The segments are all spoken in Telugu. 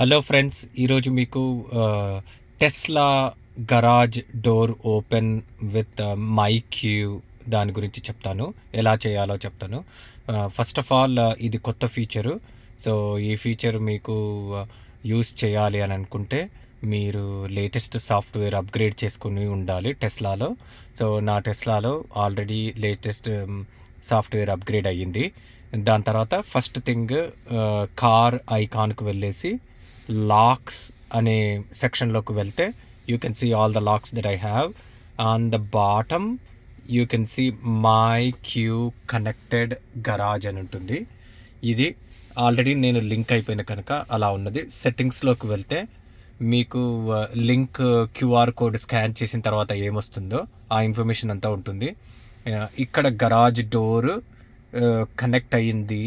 హలో ఫ్రెండ్స్, ఈరోజు మీకు Tesla garage door open with myQ దాని గురించి చెప్తాను, ఎలా చేయాలో చెప్తాను. ఫస్ట్ ఆఫ్ ఆల్ ఇది కొత్త ఫీచరు. సో ఈ ఫీచర్ మీకు యూస్ చేయాలి అని అనుకుంటే మీరు లేటెస్ట్ సాఫ్ట్వేర్ అప్గ్రేడ్ చేసుకుని ఉండాలి టెస్లాలో. సో నా టెస్లాలో ఆల్రెడీ లేటెస్ట్ సాఫ్ట్వేర్ అప్గ్రేడ్ అయ్యింది. దాని తర్వాత ఫస్ట్ థింగ్, కార్ ఐకాన్కి వెళ్ళేసి లాక్స్ అనే సెక్షన్లోకి వెళ్తే you can see all the locks that I have. On the bottom you can see MyQ connected garage అని ఉంటుంది. ఇది ఆల్రెడీ నేను లింక్ అయిపోయిన కనుక అలా ఉన్నది. సెట్టింగ్స్లోకి వెళ్తే మీకు లింక్ క్యూఆర్ కోడ్ స్కాన్ చేసిన తర్వాత ఏమొస్తుందో ఆ ఇన్ఫర్మేషన్ అంతా ఉంటుంది. ఇక్కడ గరాజ్ డోర్ కనెక్ట్ అయ్యింది,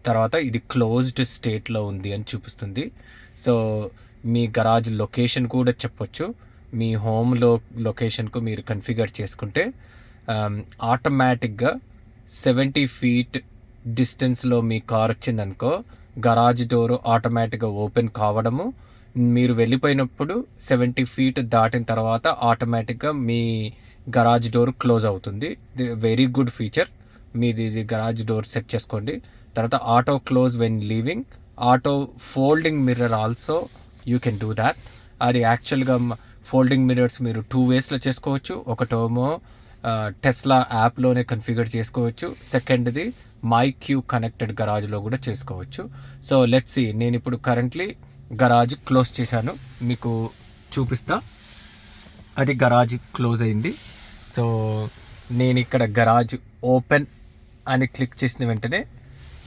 తర్వాత ఇది క్లోజ్డ్ స్టేట్లో ఉంది అని చూపిస్తుంది. సో మీ గరాజ్ లొకేషన్ కూడా చెప్పొచ్చు. మీ హోమ్ లొకేషన్కు మీరు కన్ఫిగర్ చేసుకుంటే ఆటోమేటిక్గా 70 feet డిస్టెన్స్లో మీ కార్ వచ్చిందనుకో, గరాజ్ డోర్ ఆటోమేటిక్గా ఓపెన్ కావడము, మీరు వెళ్ళిపోయినప్పుడు 70 feet దాటిన తర్వాత ఆటోమేటిక్గా మీ గరాజ్ డోర్ క్లోజ్ అవుతుంది. ఇది వెరీ గుడ్ ఫీచర్. మీది ఇది గరాజ్ డోర్ సెట్ చేసుకోండి. తర్వాత auto close when leaving, auto folding mirror also you can do that. అది యాక్చువల్గా ఫోల్డింగ్ మిర్రర్స్ మీరు 2 waysలో చేసుకోవచ్చు. ఒకటేమో టెస్లా యాప్లోనే కన్ఫిగర్ చేసుకోవచ్చు, సెకండ్ది MyQ కనెక్టెడ్ గరాజ్లో కూడా చేసుకోవచ్చు. సో లెట్స్ సీ, నేను ఇప్పుడు కరెంట్లీ గరాజ్ క్లోజ్ చేశాను, మీకు చూపిస్తా. అది గరాజ్ క్లోజ్ అయింది. సో నేను ఇక్కడ గరాజ్ ఓపెన్ అని క్లిక్ చేసిన వెంటనే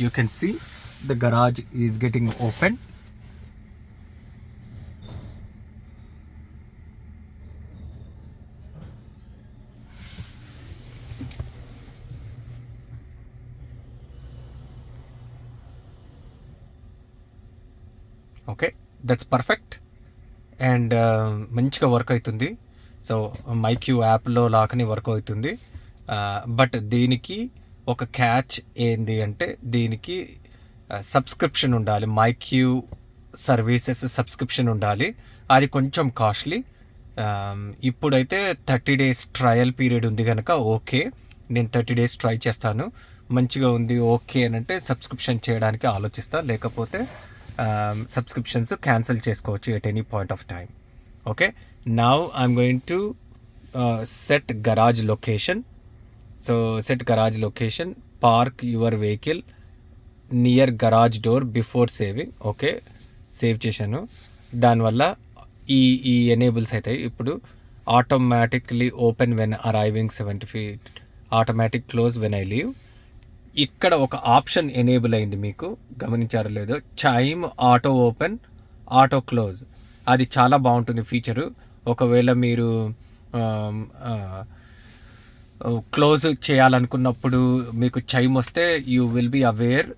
you can see the garage is getting open. Okay, that's perfect and మంచిగా వర్క్ అవుతుంది. సో MyQ యాప్లో లాగానే వర్క్ అవుతుంది. బట్ దీనికి ఒక క్యాచ్ ఏంది అంటే, దీనికి సబ్స్క్రిప్షన్ ఉండాలి. MyQ సర్వీసెస్ సబ్స్క్రిప్షన్ ఉండాలి. అది కొంచెం కాస్ట్లీ. ఇప్పుడైతే 30 days ట్రయల్ పీరియడ్ ఉంది కనుక ఓకే, నేను 30 days ట్రై చేస్తాను. మంచిగా ఉంది ఓకే అని అంటే సబ్స్క్రిప్షన్ చేయడానికి ఆలోచిస్తా, లేకపోతే సబ్స్క్రిప్షన్స్ క్యాన్సిల్ చేసుకోవచ్చు at any point of time. Okay, now I'm going to set garage location. So set garage location, park your vehicle near garage door before saving. Okay, save చేశాను. దానివల్ల ఈ ఎనేబుల్స్ అవుతాయి. ఇప్పుడు automatically open when arriving 70 feet, automatic close when I leave. ఇక్కడ ఒక ఆప్షన్ ఎనేబుల్ అయింది, మీకు గమనించారో లేదో, chime auto open auto close. అది చాలా బాగుంటుంది ఫీచరు. ఒకవేళ మీరు క్లోజ్ చేయాలనుకున్నప్పుడు మీకు చైమ్ వస్తే యూ విల్ బీ అవేర్,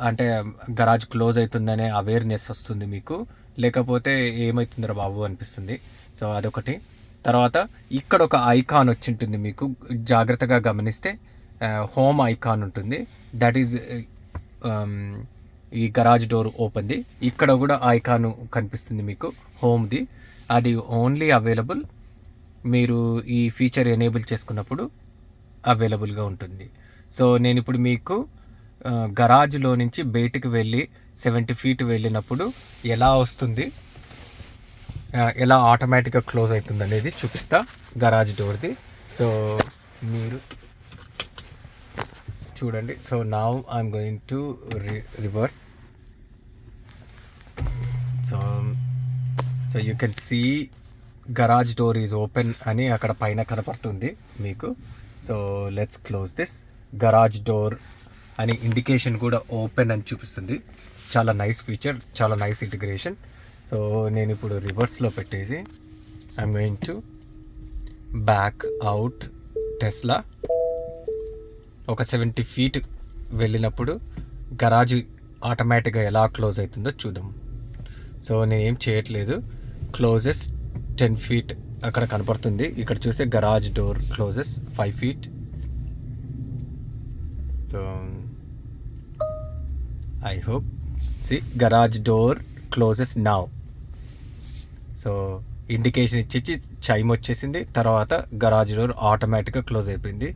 అంటే గరాజ్ క్లోజ్ అవుతుందనే అవేర్నెస్ వస్తుంది మీకు. లేకపోతే ఏమవుతుందిరా బాబు అనిపిస్తుంది. సో అదొకటి. తర్వాత ఇక్కడ ఒక ఐకాన్ వచ్చి ఉంటుంది, మీకు జాగ్రత్తగా గమనిస్తే హోమ్ ఐకాన్ ఉంటుంది. దట్ ఈజ్ ఈ గరాజ్ డోర్ ఓపెన్ది. ఇక్కడ కూడా ఐకాన్ కనిపిస్తుంది మీకు హోమ్ది. అది ఓన్లీ అవైలబుల్ మీరు ఈ ఫీచర్ ఎనేబుల్ చేసుకున్నప్పుడు అవైలబుల్గా ఉంటుంది. సో నేను ఇప్పుడు మీకు గరాజ్లో నుంచి బయటికి వెళ్ళి 70 feet వెళ్ళినప్పుడు ఎలా వస్తుంది, ఎలా ఆటోమేటిక్గా క్లోజ్ అవుతుంది అనేది చూపిస్తా గరాజ్ డోర్ది. సో మీరు చూడండి. So now I'm going to reverse. So you can see garage door is open అని అక్కడ పైన కనపడుతుంది మీకు. So let's close this. Garage door అని ఇండికేషన్ కూడా ఓపెన్ అని చూపిస్తుంది. చాలా నైస్ ఫీచర్, చాలా నైస్ ఇంటిగ్రేషన్. సో నేను ఇప్పుడు రివర్స్లో పెట్టేసి I'm going to back out Tesla. ఒక 70 feet వెళ్ళినప్పుడు గరాజ్ ఆటోమేటిక్గా ఎలా క్లోజ్ అవుతుందో చూద్దాం. సో నేనేం చేయట్లేదు, క్లోజెస్ 10 feet అక్కడ కనపడుతుంది. ఇక్కడ చూస్తే garage door closes 5 feet. So I hope see garage door closes now. So indication ఇచ్చి చైమ్ వచ్చేసింది. తర్వాత గరాజ్ డోర్ ఆటోమేటిక్గా క్లోజ్ అయిపోయింది.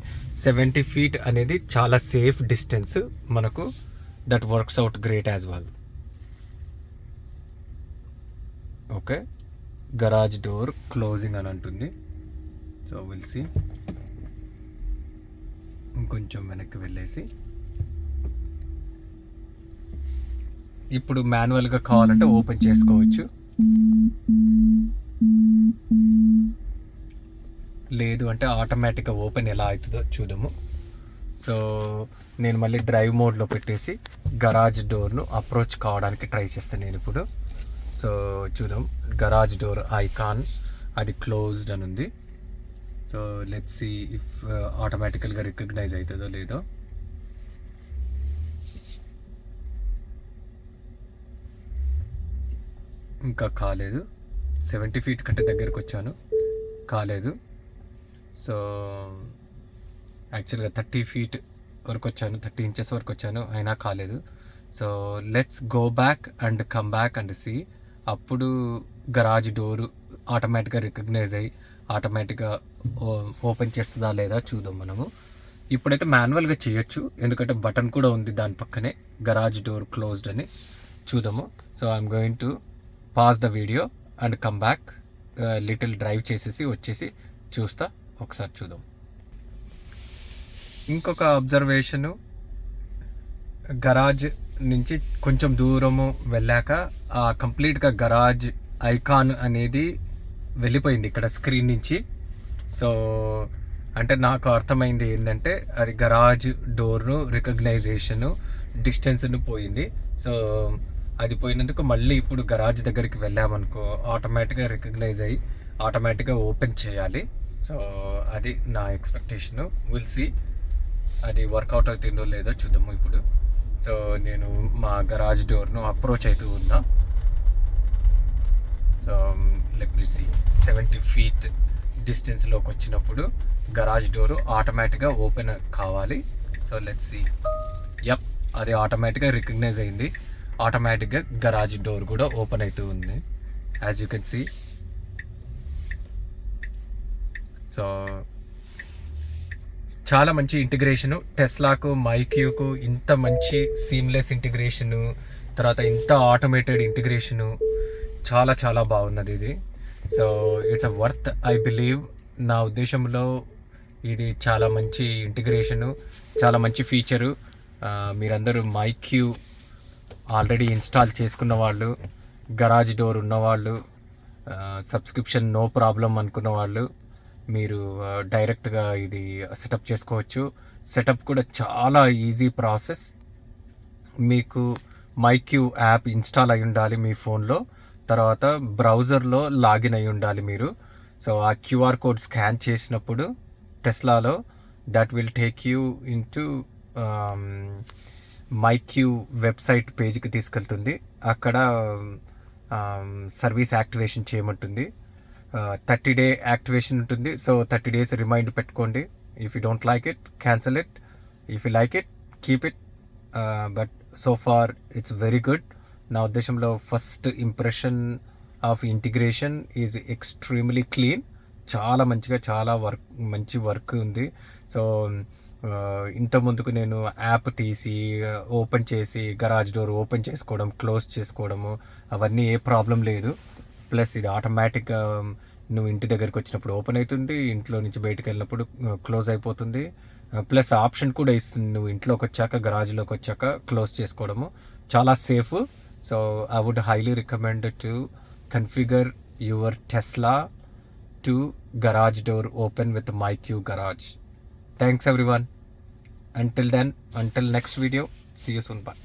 70 feet అనేది చాలా సేఫ్ డిస్టెన్స్ మనకు. That works out great as well. Okay, garage door closing అని అంటుంది. So will see. ఇంకొంచెం వెనక్కి వెళ్ళేసి ఇప్పుడు మాన్యువల్గా కావాలంటే ఓపెన్ చేసుకోవచ్చు, లేదు అంటే ఆటోమేటిక్గా ఓపెన్ ఎలా అవుతుందో చూద్దాము. సో నేను మళ్ళీ డ్రైవ్ మోడ్లో పెట్టేసి గరాజ్ డోర్ను అప్రోచ్ కావడానికి ట్రై చేస్తాను నేను ఇప్పుడు. సో చూద్దాం, గరాజ్ డోర్ ఐకాన్ అది క్లోజ్డ్ అని ఉంది. సో లెట్స్ సీ ఇఫ్ ఆటోమేటికల్గా రికగ్నైజ్ అవుతుందో లేదో. ఇంకా కాలేదు. 70 feet కంటే దగ్గరకు వచ్చాను, కాలేదు. సో యాక్చువల్గా 30 feet వరకు వచ్చాను, 30 inches వరకు వచ్చాను, అయినా కాలేదు. So let's go back and come back and see. అప్పుడు గరాజ్ డోరు ఆటోమేటిక్గా రికగ్నైజ్ అయ్యి ఆటోమేటిక్గా ఓపెన్ చేస్తుందా లేదా చూద్దాం మనము. ఇప్పుడైతే మాన్యువల్గా చేయొచ్చు, ఎందుకంటే బటన్ కూడా ఉంది దాని పక్కనే, గరాజ్ డోర్ క్లోజ్డ్ అని. చూద్దాము. So I'm going to pause the video and come back. Little drive చేసేసి వచ్చేసి చూస్తా, ఒకసారి చూద్దాం. ఇంకొక అబ్జర్వేషను, గరాజ్ నుంచి కొంచెం దూరము వెళ్ళాక కంప్లీట్గా గరాజ్ ఐకాన్ అనేది వెళ్ళిపోయింది ఇక్కడ స్క్రీన్ నుంచి. సో అంటే నాకు అర్థమైంది ఏంటంటే అది గరాజ్ డోర్ను రికగ్నైజేషను డిస్టెన్స్ను పోయింది. సో అది పోయినందుకు మళ్ళీ ఇప్పుడు గరాజ్ దగ్గరికి వెళ్ళామనుకో ఆటోమేటిక్గా రికగ్నైజ్ అయ్యి ఆటోమేటిక్గా ఓపెన్ చేయాలి. సో అది నా ఎక్స్పెక్టేషను. విల్ సీ అది వర్కౌట్ అవుతుందో లేదో చూద్దాము ఇప్పుడు. సో నేను మా గరాజ్ డోర్ను అప్రోచ్ అవుతూ ఉన్నా. So let me see. 70 feet డిస్టెన్స్లోకి వచ్చినప్పుడు గరాజ్ డోరు ఆటోమేటిక్గా ఓపెన్ కావాలి. So let's see. యప్, అది ఆటోమేటిక్గా రికగ్నైజ్ అయింది. ఆటోమేటిక్గా గరాజ్ డోర్ కూడా ఓపెన్ అవుతూ ఉంది, as you can see. So చాలా మంచి ఇంటిగ్రేషను టెస్లాకు మైక్యూకు, ఇంత మంచి సీమ్లెస్ ఇంటిగ్రేషను, తర్వాత ఇంత ఆటోమేటెడ్ ఇంటిగ్రేషను, చాలా చాలా బాగున్నది ఇది. So it's a worth, I believe. నా ఉద్దేశంలో ఇది చాలా మంచి ఇంటిగ్రేషను, చాలా మంచి ఫీచరు. మీరందరూ మైక్యూ ఆల్రెడీ ఇన్స్టాల్ చేసుకున్న వాళ్ళు, గరాజ్ డోర్ ఉన్నవాళ్ళు, సబ్స్క్రిప్షన్ నో ప్రాబ్లం అనుకున్న వాళ్ళు మీరు డైరెక్ట్గా ఇది సెటప్ చేసుకోవచ్చు. సెటప్ కూడా చాలా ఈజీ ప్రాసెస్. మీకు మైక్యూ యాప్ ఇన్స్టాల్ అయి ఉండాలి మీ ఫోన్లో, తర్వాత బ్రౌజర్లో లాగిన్ అయి ఉండాలి మీరు. సో ఆ QR కోడ్ స్కాన్ చేసినప్పుడు టెస్లాలో that will take you into MyQ website పేజ్కి తీసుకెళ్తుంది. అక్కడ సర్వీస్ యాక్టివేషన్ చేయమంటుంది. 30 day యాక్టివేషన్ ఉంటుంది. సో 30 days రిమైండ్ పెట్టుకోండి. If you don't like it cancel it, if you like it keep it. But so far it's very good. నా ఉద్దేశంలో first impression of integration is extremely clean. చాలా మంచిగా, చాలా మంచి వర్క్ ఉంది. సో ఇంత ముందుకు నేను యాప్ తీసి ఓపెన్ చేసి గరాజ్ డోర్ ఓపెన్ చేసుకోవడం, క్లోజ్ చేసుకోవడము అవన్నీ ఏ ప్రాబ్లం లేదు. ప్లస్ ఇది ఆటోమేటిక్గా నువ్వు ఇంటి దగ్గరికి వచ్చినప్పుడు ఓపెన్ అవుతుంది, ఇంట్లో నుంచి బయటకు వెళ్ళినప్పుడు క్లోజ్ అయిపోతుంది. ప్లస్ ఆప్షన్ కూడా ఇస్తుంది, నువ్వు ఇంట్లోకి వచ్చాక గరాజ్లోకి వచ్చాక క్లోజ్ చేసుకోవడము. చాలా safe. So I would highly recommend to configure your Tesla to garage door open with MyQ garage. Thanks everyone. Until then, until next video, see you soon. Bye.